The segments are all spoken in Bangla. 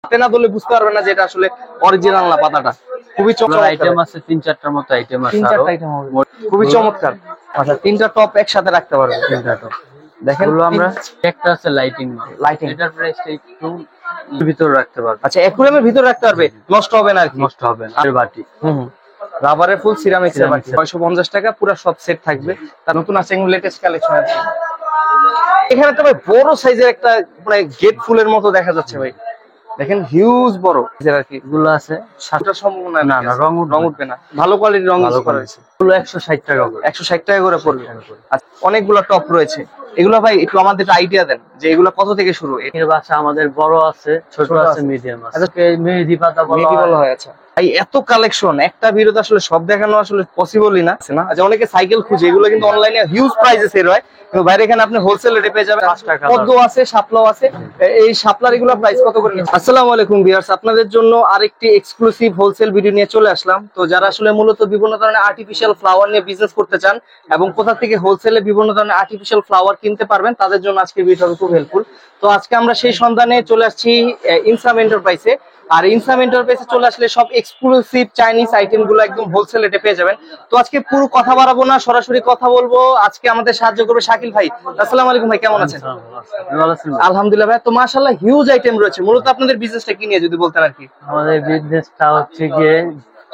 হাতে না ধরলে বুঝতে পারবেন না যে এটা আসলে অরিজিনাল না পাতাটা। খুবই চমৎকার আইটেম আছে 3-4টার মতো আইটেম আছে, 3-4টা আইটেম হবে, খুবই চমৎকার। আচ্ছা, 3টা টপ একসাথে রাখতে পারবেন। 3টা টপ দেখেন এগুলো আমরা একটা আছে লাইটিং, এটার প্রাইসটা একটু ভিতরে রাখতে পারবো। আচ্ছা, অ্যাকুরিয়ামের ভিতরে রাখতে পারবে, নষ্ট হবে না আর কি? নষ্ট হবে না। আর বাটি রাবারের ফুল সিরামিক্স এর বাটি 650 টাকা, পুরো সব সেট থাকবে। তার নতুন আছে লেটেস্ট কালেকশন আছে। এখানে তো ভাই বড় সাইজের একটা মানে গেট ফুলের মতো দেখা যাচ্ছে ভাই, দেখেন হিউজ বড় আর কি। এগুলো আছে 60টার সম্ভাবনা না না, রং উঠবে না, ভালো কোয়ালিটির রং ইউজ করা হয়েছে। এগুলো 160 টাকা করে, 160 টাকা করে পড়বে। আচ্ছা, অনেকগুলো টপ রয়েছে, এগুলো ভাই একটু আমাদের আইডিয়া দেন যে এগুলো কত থেকে শুরু? এর বাচ্চা আমাদের বড় আছে, ছোট আছে, মিডিয়াম আছে। আচ্ছা, মেহেদি পাতা বলা হয়। আচ্ছা ভাই, এত কালেকশন একটা ভিডিওতে আসলে সব দেখানো আসলে পসিবলই না। আচ্ছা, অনেকে সাইকেল খুঁজে, এগুলো কিন্তু অনলাইনে হিউজ প্রাইসে সেল হয়, কিন্তু বাইরে এখানে আপনি হোলসেল রেটে পেয়ে যাবেন। পদ্ম আছে, শাপলাও আছে। এই শাপলার এগুলো প্রাইস কত করে? আসসালামু আলাইকুম ভিউয়ার্স, আপনাদের জন্য আরেকটি এক্সক্লুসিভ হোলসেল ভিডিও নিয়ে চলে আসলাম। তো যারা আসলে মূলত বিভিন্ন ধরনের আর্টিফিশিয়াল ফ্লাওয়ার নিয়ে বিজনেস করতে চান এবং কোথা থেকে হোলসেলে বিভিন্ন ধরনের আর্টিফিশিয়াল ফ্লাওয়ার কিনতে পারবেন, তাদের জন্য আজকে ভিডিওটা খুব হেল্পফুল। তো আজকে আমরা সেই সন্ধানে চলে আসছি ইনসাম এন্টারপ্রাইজে। আর ইনসাম এন্টারপ্রাইজে চলে আসলে সব এক্সক্লুসিভ চাইনিজ আইটেম গুলো একদম হোলসেল রেটে পেয়ে যাবেন। তো আজকে পুরো কথা বাড়াবো না, সরাসরি কথা বলবো। আজকে আমাদের সাহায্য করবে শাকিল ভাই। আসসালামু আলাইকুম ভাই, কেমন আছেন? আলহামদুলিল্লাহ ভাই। তো মাশাআল্লাহ হিউজ আইটেম রয়েছে। মূলত আপনাদের বিজনেসটা কি নিয়ে যদি বলতেন আর কি? আমাদের বিজনেসটা হচ্ছে গিয়ে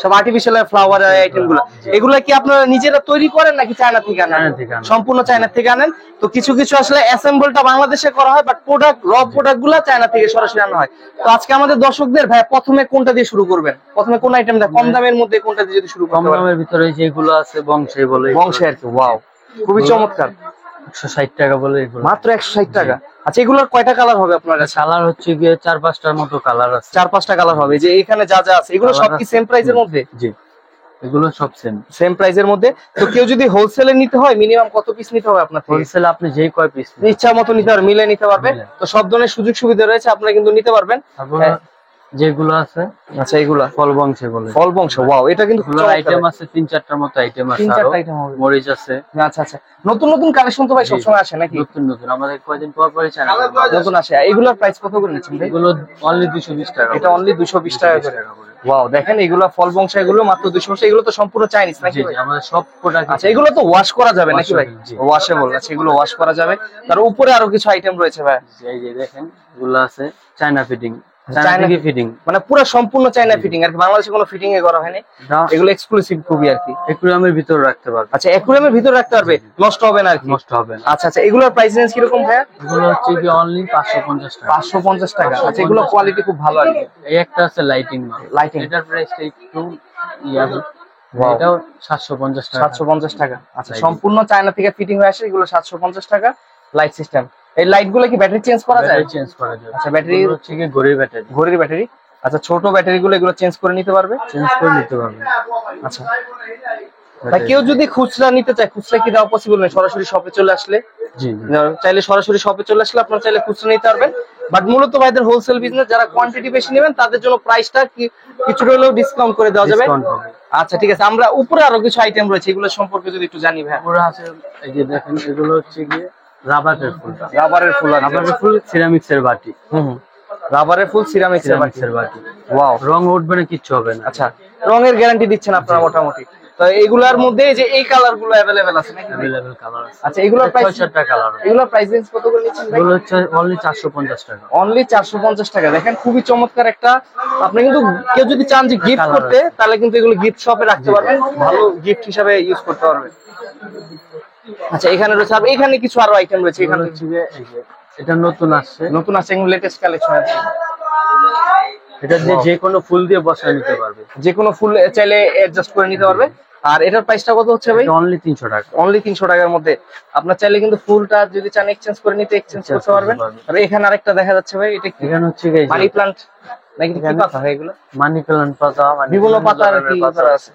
সব আর্টিফিশিয়াল ফ্লাওয়ার আইটেম গুলো, এগুলা কি আপনারা নিজেরা তৈরি করেন নাকি চায়না থেকে আনেন? সম্পূর্ণ চায়না থেকে আনেন। তো কিছু কিছু আসলে অ্যাসেম্বলটা বাংলাদেশে করা হয়, বাট প্রোডাক্ট প্রোডাক্ট গুলা চায়না থেকে সরাসরি আনা হয়। তো আজকে আমাদের দর্শকদের ভাই প্রথমে কোনটা দিয়ে শুরু করবেন? প্রথমে কোন আইটেমটা কম দামের মধ্যে কোনটা দিয়ে যদি শুরু করতে পারেন? কম দামের ভিতরে যেগুলো আছে বংশে বলে, বংশে আর কি। ওয়াও, খুবই চমৎকার। 160 টাকা বলে এগুলো, মাত্র 160 টাকা। আচ্ছা, এগুলোর কয়টা কালার হবে আপনার কাছে? কালার হচ্ছে গিয়ে 4-5টার মতো কালার আছে। 4-5টা কালার হবে। যে এখানে যা যা আছে এগুলো সব কি সেম প্রাইসের মধ্যে? জি, এগুলো সব সেম প্রাইসের মধ্যে। তো কেউ যদি হোলসেলে নিতে হয় মিনিমাম কত পিস নিতে হবে আপনার? হোলসেল আপনি যেই কয় পিস ইচ্ছা মতো নিতে পারবেন, মিলে নিতে পারবেন। তো সব ধরনের সুযোগ সুবিধা রয়েছে, আপনারা কিন্তু নিতে পারবেন। যেগুলো আছে, আচ্ছা, এগুলা ফল বংশে বলে। ফল বংশ, ওয়াও, এটা কিন্তু আইটেম আছে 3-4টার মতো আইটেম আছে, 3-4টা আইটেম হবে। মরিচ আছে। আচ্ছা আচ্ছা, নতুন নতুন কালেকশন তো ভাই সবসময় আসে নাকি? নতুন নতুন আমাদের কয়দিন পর পরই চ্যানেল নতুন আসে। এগুলোর প্রাইস কত করে নিচ্ছেন ভাই? এগুলো অনলি 220 টাকা। এটা অনলি 220 টাকা করে। ওয়াও, দেখেন এগুলো ফল বংশ, এগুলো মাত্র 220। এগুলো তো সম্পূর্ণ চাইনিজ নাকি ভাই? আমাদের সব প্রোডাক্ট। আচ্ছা, এগুলো তো ওয়াশ করা যাবে নাকি ভাই? ওয়াশেবল। আচ্ছা, এগুলো ওয়াশ করা যাবে। তার উপরে আরো কিছু আইটেম রয়েছে ভাই। এই যে দেখেন, এগুলো আছে চায়না ফিটিং, চায়না ফিটিং মানে পুরো সম্পূর্ণ চায়না ফিটিং আর কি, বাংলাদেশে কোনো ফিটিং এ করা হয়নি। এগুলো এক্সক্লুসিভ খুবই আর কি। অ্যাকুরিয়ামের ভিতরে রাখতে পারবে। আচ্ছা, অ্যাকুরিয়ামের ভিতরে রাখতে পারবে, নষ্ট হবে না আর কি? নষ্ট হবে না। আচ্ছা আচ্ছা, এগুলোর প্রাইস রেঞ্জ কি রকম ভাইয়া? এগুলো হচ্ছে কি অনলি 550 টাকা। 550 টাকা। আচ্ছা, এগুলো কোয়ালিটি খুব ভালো আর কি। এই একটা আছে লাইটিং, এটার প্রাইসটা একটু এটাও 750 টাকা। 750 টাকা। আচ্ছা, সম্পূর্ণ চায়না থেকে ফিটিং হয়ে আসে, এগুলো 750 টাকা। Light system. এই লাইট গুলো কি ব্যাটারি চেঞ্জ করা যায়? চেঞ্জ করা যায়। আচ্ছা, ব্যাটারি হচ্ছে কি ঘড়ির ব্যাটারি। ঘড়ির ব্যাটারি। আচ্ছা, ছোট ব্যাটারি গুলো এগুলো চেঞ্জ করে নিতে পারবে? চেঞ্জ করে নিতে পারবে। আচ্ছা ভাই, কেউ যদি খুচরা নিতে চায়, খুচরা কি দেওয়া পসিবল নয়? সরাসরি শপে চলে আসলে? জি, চাইলে সরাসরি শপে চলে আসলে আপনারা চাইলে খুচরা নিতে পারবেন। বাট মূলত ভাইদের হোলসেল বিজনেস, যারা কোয়ান্টিটি বেশি নেবেন তাদের জন্য প্রাইসটা কিছুটা হলেও ডিসকাউন্ট করে দেওয়া যাবে। আচ্ছা, ঠিক আছে। আমরা উপরে আরো কিছু আইটেম রয়েছে, এগুলো সম্পর্কে যদি একটু জানি ভাই। উপরে আছে এই যে দেখেন, এগুলো হচ্ছে গিয়ে রাবারের ফুল, রাবারের ফুল সিরামিক্স এর বাটি। রাবারের ফুল সিরামিক্স এর বাটি। ওয়াও, রং উঠবে না, কিচ্ছু হবে না। আচ্ছা, রঙের গ্যারান্টি দিচ্ছেন আপনারা মোটামুটি। তো এগুলার মধ্যে যে এই কালার গুলো अवेलेबल আছে নাকি? अवेलेबल কালার আছে। আচ্ছা, এগুলোর প্রাইস 6টা কালার। এগুলোর প্রাইস রেঞ্জ কত করে নিচ্ছেন ভাই? এগুলো হচ্ছে অনলি 450 টাকা। অনলি 450 টাকা। দেখেন খুবই চমৎকার একটা। আপনি কিন্তু কেউ যদি চান যে গিফট করতে, তাহলে কিন্তু এগুলো গিফট শপে রাখতে পারবেন, ভালো গিফট হিসেবে ইউজ করতে পারবেন। আচ্ছা, এখানে রয়েছে আর এখানে কিছু আরো আইটেম রয়েছে। এখানে হচ্ছে এটা নতুন আসছে, এগুলো লেটেস্ট কালেকশন আছে। এটা দিয়ে যে কোনো ফুল দিয়ে বসায় নিতে পারবে, যে কোনো ফুল চাইলে অ্যাডজাস্ট করে নিতে পারবে। আর এটার প্রাইসটা কত হচ্ছে ভাই? অনলি 300 টাকা। অনলি 300 টাকার মধ্যে আপনার চাইলে কিন্তু ফুলটা যদি চান এক্সচেঞ্জ করে নিতে এক্সচেঞ্জ করতে পারবেন। আর এখানে আরেকটা দেখা যাচ্ছে ভাই, এটা কি? এখানে হচ্ছে মানি প্লান্ট নাকি কি পাতা হয় এগুলো? মানি প্লান্ট পাতা, বিভিন্ন পাতার কি পাতা আছে।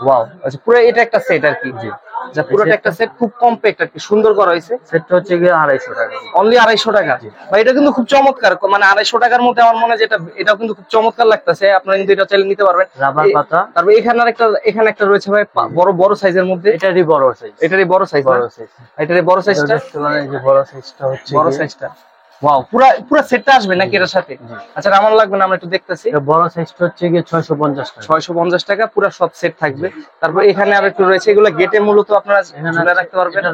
ওয়াও, আচ্ছা, পুরো এটা একটা সেট আর কি। জি, যা পুরোটা একটা সেট, খুব কমপ্যাক্ট আর কি, সুন্দর করা হয়েছে। সেটটা হচ্ছে গিয়ে 250 টাকা। অনলি 250 টাকা। ভাই, এটা কিন্তু খুব চমৎকার, মানে 250 টাকার মধ্যে আমার মনে হয় যেটা এটাও কিন্তু খুব চমৎকার লাগতেছে। আপনারা কিন্তু এটা চাইলে নিতে পারবেন। রাবার পাতা। তারপর এখানে একটা রয়েছে ভাই, বড় সাইজের মধ্যে। এটারই বড় সাইজ। এটারই বড় সাইজটা। মানে এই যে বড় সাইজটা হচ্ছে বড় সাইজটা ওয়াও, পুরো পুরো সেটটা আসবে নাকি এর সাথে? আচ্ছা, আমার লাগবে না, আমরা একটু দেখতেছি। এটা বড় সাইজটা হচ্ছে গিয়ে 650 টাকা। 650 টাকা পুরো সব সেট থাকবে। তারপর এখানে আর একটু রয়েছে, এগুলো গেটে মূলত আপনারা ঝুলে রাখতে পারবেন।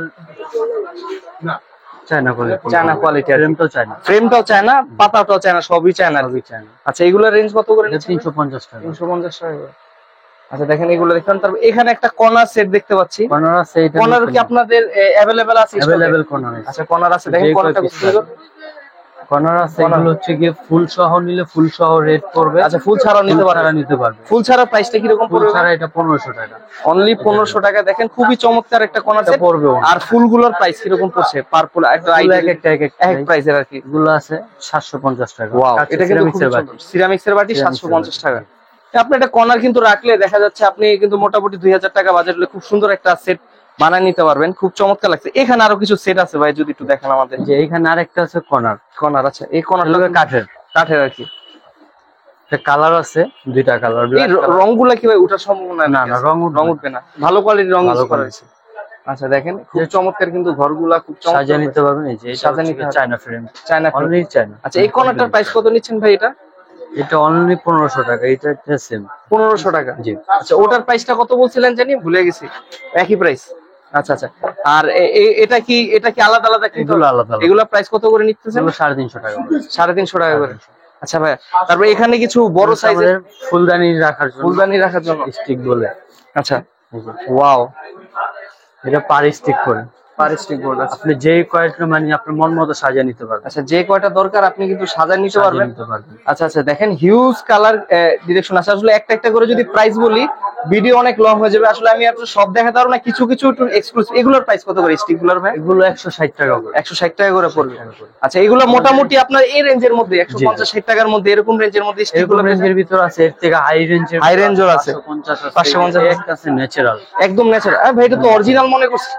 চায়না কোয়ালিটি, চায়না কোয়ালিটি, ফ্রেমটাও চায়না, ফ্রেমটাও চায়না, পাতাটাও চায়না, সবই চায়না। সবই চায়না। আচ্ছা, এগুলোর রেঞ্জ কত করে? 350 টাকা। 350 টাকা। আচ্ছা, দেখেন এগুলো দেখেন। তারপর এখানে একটা কর্নার সেট দেখতে পাচ্ছি। কর্নার আছে, এটা কর্নার কি আপনাদের अवेलेबल আছে? अवेलेबल কর্নার আছে। আচ্ছা, কর্নার আছে, দেখেন কর্নারটা কত সুন্দর। কর্নার আছে, এগুলো হচ্ছে গিয়ে ফুল সহ নিলে ফুল সহ রেট পড়বে। আচ্ছা, ফুল ছাড়াও নিতে পারবে। ফুল ছাড়া প্রাইসটা কি রকম ফুল পড়বে? ছাড়া এটা 1500 টাকা। অনলি 1500 টাকা। দেখেন খুবই চমৎকার একটা কর্নার সেট পড়বে। আর ফুলগুলোর প্রাইস কি রকম পড়ছে? পার্পল একটা আইডিয়া, এক এক প্রাইসের আর কি। এগুলো আছে 750 টাকা। ওয়াও, এটা কিন্তু সিরামিক্সের বাটি 750 টাকা। আপনি একটা কর্নার কিন্তু রাখলে দেখা যাচ্ছে আপনি কিন্তু মোটামুটি 2000 টাকা বাজেট হলে খুব সুন্দর একটা সেট বানায় নিতে পারবেন। খুব চমৎকার লাগছে। এখানে আরো কিছু সেট আছে ভাই, যদি একটু দেখেন আমাদের। যে এখানে আরেকটা আছে কর্নার। কর্নার আছে, এই কর্নারটা কাঠের আর কি। একটা কালার আছে, দুইটা কালার। এই রংগুলা কি ভাই ওঠার সম্ভাবনা? না না, রং উঠবে না, ভালো কোয়ালিটির রং ইউজ করা হয়েছে। আচ্ছা, দেখেন খুব চমৎকার কিন্তু ঘরগুলা খুব চমৎকার সাজিয়ে নিতে পারবেন। এই যে এটা সাজিয়ে নিতে China frame, China only China. আচ্ছা, এই কর্নারটার প্রাইস কত নিচ্ছেন ভাই? এটা অনলি 1500 টাকা। এটা সেম 1500 টাকা। জি। আচ্ছা, ওটার প্রাইসটা কত বলছিলেন জানি, ভুলে গেছি। একই প্রাইস? আচ্ছা আচ্ছা। আর এটা কি আলাদা আলাদা? এগুলো আলাদা। এগুলা প্রাইস কত করে নিতেছেন? 350 টাকা। 350 টাকা করে। আচ্ছা ভাই, তারপর এখানে কিছু বড় সাইজের ফুলদানি রাখার জন্য স্টিক বলে। আচ্ছা, ওয়াও, এটা পার স্টিক করে। পারিস্টিক বোর্ড। আপনি যে কয়টা মানে আপনার মন মতো সাজিয়ে নিতে পারবেন। আচ্ছা, যে কয়টা দরকার আপনি কিন্তু সাজিয়ে নিতে পারবেন। আচ্ছা আচ্ছা, দেখেন হিউজ কালার ডিরেকশন আছে। আসলে একটা একটা করে যদি প্রাইস বলি ভিডিও অনেক লং হয়ে যাবে। আসলে আমি আপনাদের সব দেখাতে পারবো না, কিছু কিছু একটু এক্সক্লুসিভ। এগুলোর প্রাইস কত করে স্টিক গুলোর ভাই? এগুলো 160 টাকা করে। 160 টাকা করে পড়বে। আচ্ছা, এগুলো মোটামুটি আপনার এই রেঞ্জের মধ্যে 150-60 টাকার মধ্যে, এরকম রেঞ্জের মধ্যে এগুলো রেঞ্জের ভিতর আছে। এর থেকে হাই রেঞ্জের আছে 550 একটা আছে ন্যাচারাল, একদম ন্যাচারাল। ভাই, এটা তো অরিজিনাল মনে করছি।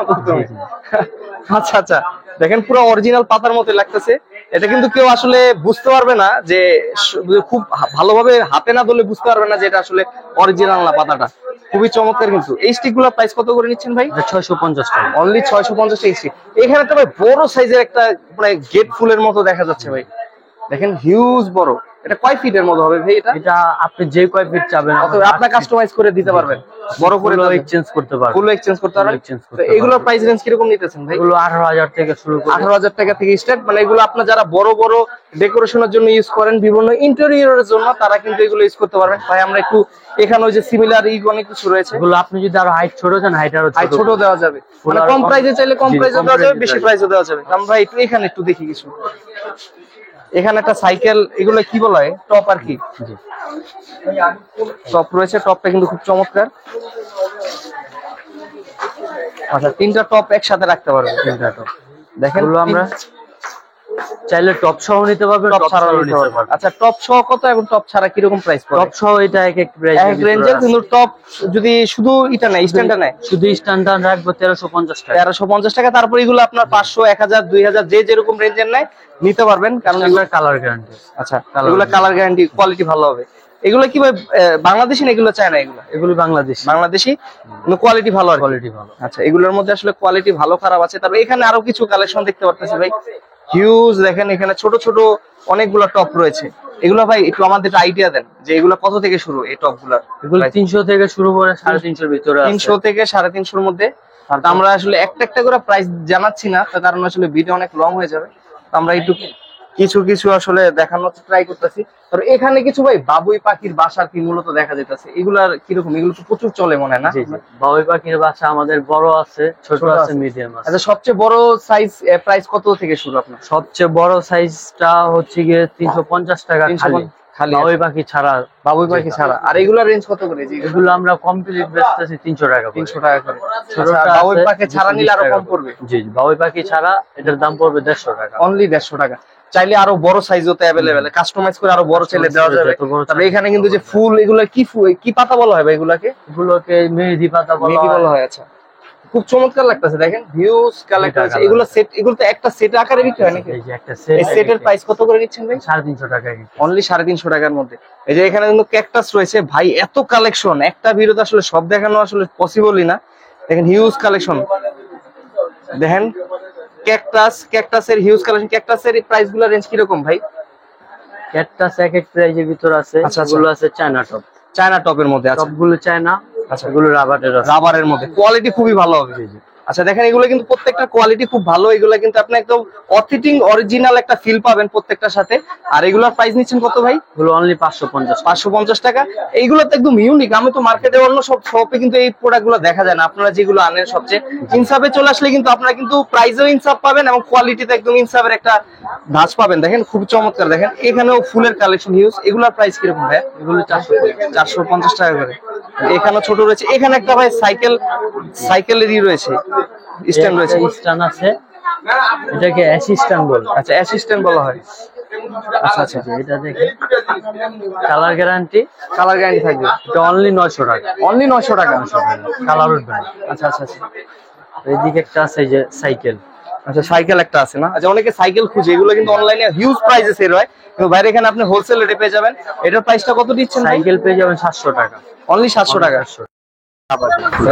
আচ্ছা আচ্ছা, দেখেন পুরো অরিজিনাল পাতার মতো লাগতেছে। এটা কিন্তু কেউ আসলে বুঝতে পারবে না যে, খুব ভালোভাবে হাতে না ধরলে বুঝতে পারবে না যে এটা আসলে অরিজিনাল না পাতাটা। খুবই চমৎকার। কিন্তু এই স্টিক গুলোর প্রাইস কত করে নিচ্ছেন ভাই? 650 টাকা। অনলি 650 টাকা স্টিক। এখানে একটা ভাই বড় সাইজের একটা মানে গেট ফুলের মতো দেখা যাচ্ছে ভাই, দেখেন হিউজ বড়। এটা কয় ফিটের মতো হবে ভাই? এটা আপনি যে কয় ফিট চাবেন আপনি কাস্টমাইজ করে দিতে পারবেন, বড় করে এক্সচেঞ্জ করতে পারবেন। ফুল এক্সচেঞ্জ করতে পারবেন। তো এগুলোর প্রাইস রেঞ্জ কি রকম নিতেছেন ভাই? এগুলো 18000 থেকে শুরু করে 18000 টাকা থেকে স্টার্ট। মানে এগুলো আপনারা যারা বড় বড় ডেকোরেশনের জন্য ইউজ করেন, বিভিন্ন ইন্টেরিয়রের জন্য, তারা কিন্তু এগুলো ইউজ করতে পারবেন। ভাই, আমরা একটু এখানে ওই যে সিমিলার অনেক কিছু রয়েছে, এগুলো আপনি যদি আরো হাইট ছোট চান হাইট ছোট দেওয়া যাবে। মানে কম প্রাইসে চাইলে কম প্রাইসে দেওয়া যাবে, বেশি প্রাইসে দেওয়া যাবে। আমরা একটু এখানে একটু দেখি কিছু। এখানে একটা সাইকেল, এগুলো কি বলা হয়, টপ আর কি? টপ রয়েছে, টপটা কিন্তু খুব চমৎকার। আচ্ছা, 3টা টপ একসাথে রাখতে পারবেন। 3টা টপ দেখেন, আমরা চাইলে টপ সহ নিতে পারবেন, টপ ছাড়াও নিতে পারবেন। আচ্ছা, টপ সহ কত এবং টপ ছাড়া কি রকম প্রাইস পড়ে? টপ সহ এটা এক প্রাইস এক রেঞ্জের। কিন্তু টপ যদি শুধু এটা নাই, স্ট্যান্ডটা নাই, শুধু স্ট্যান্ডার্ড রাখবো 1350 টাকা। 1350 টাকা। তারপর এগুলো আপনার 500, 1000, 2000 যে যেরকম রেঞ্জের নাই নিতে পারবেন, কারণ এগুলো কালার গ্যারান্টি। আচ্ছা, এগুলো কালার গ্যারান্টি, কোয়ালিটি ভালো হবে। এগুলো কি ভাই বাংলাদেশি না এগুলো চায়না? এগুলো বাংলাদেশি কিন্তু কোয়ালিটি ভালো আর কোয়ালিটি ভালো। আচ্ছা, এগুলোর মধ্যে আসলে কোয়ালিটি ভালো খারাপ আছে। তারপর এখানে আরো কিছু কালেকশন দেখতে পারতেছি ভাই, হিউজ। দেখেন এখানে ছোট ছোট অনেকগুলো টপ রয়েছে। এগুলো ভাই একটু আমাদের আইডিয়া দেন যে এগুলো কত থেকে শুরু? এই টপ গুলা এগুলো 300 থেকে শুরু করে 350 ভিতরে, 300 থেকে 350 মধ্যে। আমরা আসলে একটা একটা করে প্রাইস জানাচ্ছি না, তার কারণ আসলে ভিডিও অনেক লং হয়ে যাবে। আমরা একটু কিছু কিছু আসলে দেখানোর ট্রাই করতেছি। আর এখানে কিছু ভাই বাবুই পাখির বাসার কি মূলত দেখা যাইতেছে, এগুলার কিরকম? এগুলো তো প্রচুর চলে মনে হয় না? বাবুই পাখির বাসা আমাদের বড় আছে, ছোট আছে, মিডিয়াম আছে। আচ্ছা, সবচেয়ে বড় সাইজ প্রাইস কত থেকে শুরু আপনার? সবচেয়ে বড় সাইজটা হচ্ছে গিয়ে 350 টাকা খালি বাবুই পাখি ছাড়া। বাবুই পাখি ছাড়া। আর এগুলা রেঞ্জ কত করে? এগুলো আমরা কমপ্লিট বেচতেছি 300 টাকা। 300 টাকা করে। বাবুই পাখি ছাড়া নিলে আরো কম পড়বে? জি, বাবুই পাখি ছাড়া এটার দাম পড়বে 150 টাকা। অনলি 150 টাকা। চাইলে আরো বড় সাইজ হতে अवेलेबल, কাস্টমাইজ করে আরো বড় চাইলে দেওয়া যাবে। তবে এখানে কিন্তু যে ফুল, এগুলা কি পাতা বলা হয় ভাই? এগুলোকে মেহেদি পাতা বলা হয়। আচ্ছা, খুব চমৎকার লাগতেছে। দেখেন হিউজ কালেকশন আছে। এগুলো সেট, এগুলো তো একটা সেট আকারে বিক্রি হয় নাকি? এই যে একটা সেট, এই সেটের প্রাইস কত করে নিচ্ছেন ভাই? 350 টাকা। অনলি 350 টাকার মধ্যে। এই যে এখানে কিন্তু ক্যাকটাস রয়েছে ভাই, এত কালেকশন একটা ভিডিওতে আসলে সব দেখানো আসলে পসিবলই না। দেখেন হিউজ কালেকশন। দেখেন ক্যাকটাসের হিউজ কালেকশন। ক্যাকটাসের প্রাইস গুলো রেঞ্জ কিরকম ভাই? ক্যাকটাস এক এক প্রাইজের ভিতর আছে। আচ্ছা, আচ্ছা। এগুলো আছে চায়না টপ। চায়না টপের মধ্যে আছে, সবগুলো চায়না। আচ্ছা। এগুলো রাবারের আছে। রাবারের মধ্যে কোয়ালিটি খুবই ভালো হবে। আচ্ছা দেখেন এগুলো কিন্তু প্রত্যেকটা কোয়ালিটি খুব ভালো, এগুলো কিন্তু আপনি একদম অথেন্টিক অরিজিনাল একটা ফিল পাবেন প্রত্যেকটার সাথে। আর এগুলোর প্রাইস নিচ্ছেন কত ভাই? এগুলো অনলি 550। 550 টাকা। এইগুলো তো একদম ইউনিক, আমি তো মার্কেটে অন্য সব শপে কিন্তু এই প্রোডাক্ট গুলো দেখা যায় না। আপনারা যেগুলো আনেন সবচেয়ে ইনসাফে চলে আসলে কিন্তু আপনারা কিন্তু প্রাইসেও ইনসাফ পাবেন এবং কোয়ালিটিতে একদম ইনসাফের একটা ধাঁচ পাবেন। দেখেন খুব চমৎকার, দেখেন এখানেও ফুলের কালেকশন হিউজ। এগুলোর প্রাইস কিরকম ভাই? এগুলো 450 টাকা করে। এখানে ছোট রয়েছে, এখানে একটা ভাই সাইকেলেরই রয়েছে, স্ট্যান্ড রয়েছে। স্ট্যান্ড আছে, এটাকে অ্যাসিস্ট্যান্ট বলে। আচ্ছা অ্যাসিস্ট্যান্ট বলা হয়। আচ্ছা আচ্ছা, এটা দেখে কালার গ্যারান্টি। কালার গ্যারান্টি থাকবে। এটা অনলি 900 টাকা। অনলি 900 টাকা। কালার উঠবে না। আচ্ছা আচ্ছা আচ্ছা। এইদিকে একটা আছে এই যে সাইকেল। আচ্ছা সাইকেল একটা আছে না? আচ্ছা অনেকে সাইকেল খুঁজে, এগুলো কিন্তু অনলাইনে হিউজ প্রাইসে সেল হয়, কিন্তু বাইরে এখানে আপনি হোলসেল রেটে পেয়ে যাবেন। এটার প্রাইসটা কত দিচ্ছেন? সাইকেল পেয়ে যাবেন 700 টাকা। অনলি 700 টাকা।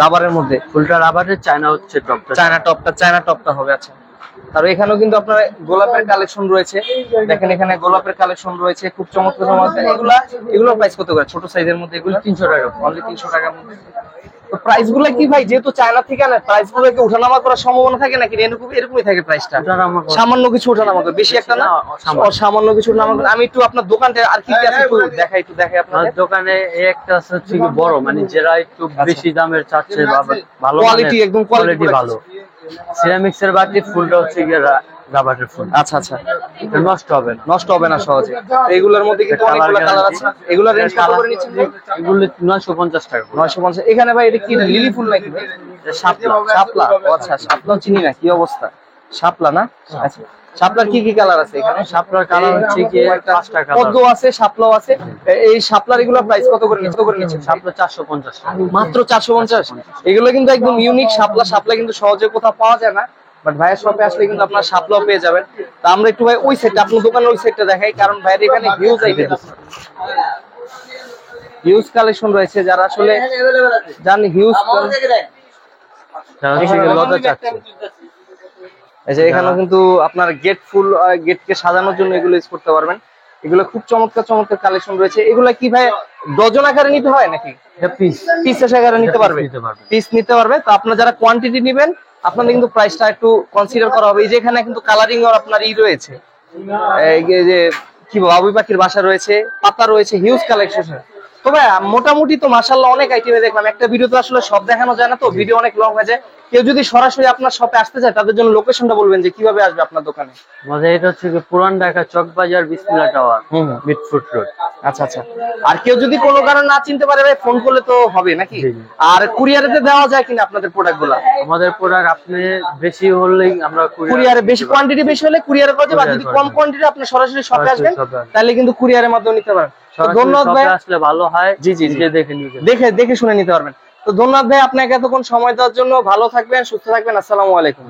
রাবারের মধ্যে, ফুলটা রাবারের, চায়না হচ্ছে টপটা। চায়না টপটা হবে। আচ্ছা, আর এখানেও কিন্তু আপনার গোলাপের কালেকশন রয়েছে। দেখেন এখানে গোলাপের কালেকশন রয়েছে খুব চমৎকার চমৎকার। এগুলোর প্রাইস কত করে? ছোট সাইজের মধ্যে এগুলো 300 টাকা। অনলি 300 টাকার মধ্যে। তো প্রাইস গুলো কি ভাই, যেহেতু চায়না থেকে আনে, প্রাইস গুলো কি ওঠানামা করার সম্ভাবনা থাকে নাকি এরকমই থাকে প্রাইসটা? সামান্য কিছু ওঠানামা করে, বেশি একটা না, সামান্য কিছু ওঠানামা করে। আমি একটু আপনার দোকানটা আর কি আছে একটু দেখাই আপনার দোকানে। এই একটা আছে হচ্ছে কি বড়, মানে যারা একটু বেশি দামের চাচ্ছে বা ভালো কোয়ালিটি, একদম কোয়ালিটি ভালো। সিরামিক্স এর বাটি, ফুলটা হচ্ছে কি রাবারের ফুল। আচ্ছা আচ্ছা, নষ্ট হবে না সহজে। এগুলোর মধ্যে কিন্তু অনেকগুলো কালার আছে। এগুলোর রেঞ্জ কত করে নিচ্ছেন ভাই? এগুলো 950 টাকা। 950। এখানে ভাই এটা কি লিলি ফুল নাকি ভাই? শাপলা। ও আচ্ছা, শাপলা চিনি না, কি অবস্থা? শাপলা না? আচ্ছা, শাপলার কি কি কালার আছে এখানে? শাপলার কালার হচ্ছে কি 5টা কালার। পদ্ম আছে, শাপলাও আছে। এই শাপলার এগুলো প্রাইস কত করে নিচ্ছেন? শাপলা 450 টাকা। মাত্র 450। এগুলো কিন্তু একদম ইউনিক শাপলা কিন্তু সহজে কোথাও পাওয়া যায় না, বাট ভাইয়ের শপে আসলে কিন্তু আপনার শাপলাও পেয়ে যাবেন। তা আমরা একটু ভাই ওই সাইডটা, আপনার দোকানের ওই সাইডটা দেখাই, কারণ ভাইয়ের এখানে হিউজ আইটেম আছে, হিউজ কালেকশন রয়েছে। যারা আসলে জানেন হিউজ লতা চাচ্ছে। এই যে এখানেও কিন্তু আপনার গেটকে সাজানোর জন্য এগুলো ইউজ করতে পারবেন। এগুলো খুব চমৎকার চমৎকার কালেকশন রয়েছে। এগুলো কি ভাই ডজন আকারে নিতে হয় নাকি পিস আকারে নিতে পারবে? পিস নিতে পারবে। তো আপনারা যারা কোয়ান্টিটি নেবেন আপনাদের কিন্তু প্রাইসটা একটু কনসিডার করা হবে। এই যে এখানে কিন্তু কালারিং আর আপনার রয়েছে, এই যে কি বাবুই পাখির বাসা রয়েছে, পাতা রয়েছে, হিউজ কালেকশন। তো ভাই মোটামুটি তো মাশাআল্লাহ অনেক আইটেমে দেখলাম। একটা ভিডিওতে আসলে সব দেখানো যায় না, তো ভিডিও অনেক লং হয়ে যায়। কেউ যদি সরাসরি আপনার শপে আসতে চায় তাদের জন্য লোকেশনটা বলবেন যে কিভাবে আসবে আপনার দোকানে? আমাদের এটা হচ্ছে পুরান ঢাকা চকবাজার বিসমিল্লাহ টাওয়ার, মিডফুট রোড। আচ্ছা আচ্ছা। আর কেউ যদি কোনো কারণে না চিনতে পারে ভাই ফোন করলে তো হবে নাকি? আর কুরিয়ারে দেওয়া যায় কিনা আপনাদের প্রোডাক্ট গুলা? আমাদের প্রোডাক্ট আপনি বেশি হলেই আমরা কুরিয়ারে, বেশি কোয়ান্টিটি বেশি হলে কুরিয়ারে করে দেব। আর যদি কম কোয়ান্টিটি আপনি সরাসরি শপে আসবেন তাহলে কিন্তু কুরিয়ারের মাধ্যমে নিতে পারেন। ধন্যবাদ ভাই, আসলে ভালো হয়। জি দেখে শুনে নিতে পারবেন। তো ধন্যবাদ ভাই আপনাকে এতক্ষণ সময় দেওয়ার জন্য। ভালো থাকবেন, সুস্থ থাকবেন। আসসালামু আলাইকুম।